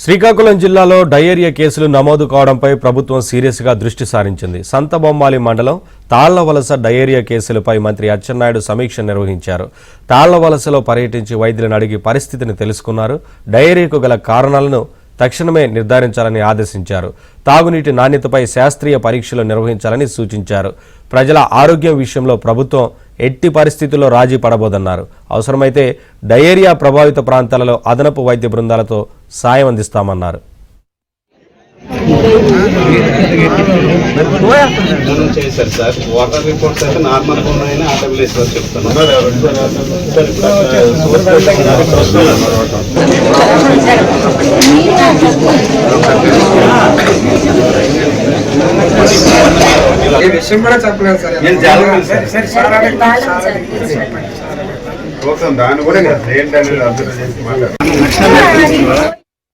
శ్రీకాకుళం జిల్లాలో డయేరియా కేసులు నమోదు కావడంపై ప్రభుత్వం సీరియస్గా దృష్టి సారించింది. సంతబొమ్మాలి మండలం తాళ్లవలస డయేరియా కేసులపై మంత్రి అచ్చెన్నాయుడు సమీక్ష నిర్వహించారు. తాళ్లవలసలో పర్యటించి వైద్యులను అడిగి పరిస్థితిని తెలుసుకున్నారు. డయేరియాకు గల కారణాలను తక్షణమే నిర్ధారించాలని ఆదేశించారు. తాగునీటి నాణ్యతపై శాస్త్రీయ పరీక్షలు నిర్వహించాలని సూచించారు. ప్రజల ఆరోగ్యం విషయంలో ప్రభుత్వం ఎట్టి పరిస్థితుల్లో రాజీ పడబోదన్నారు. అవసరమైతే డయేరియా ప్రభావిత ప్రాంతాలలో అదనపు వైద్య బృందాలతో సాయం అందిస్తామన్నారు. వాటర్ రిపోర్ట్స్ అయితే నార్మల్ ఉన్నాయని ఆటోమేటిక్ చెప్తున్నారు. ఈ విషయం కూడా చెప్పలేదు సార్. దాని కూడా ఏంటనేది అర్థం చేసి మాట్లాడారు.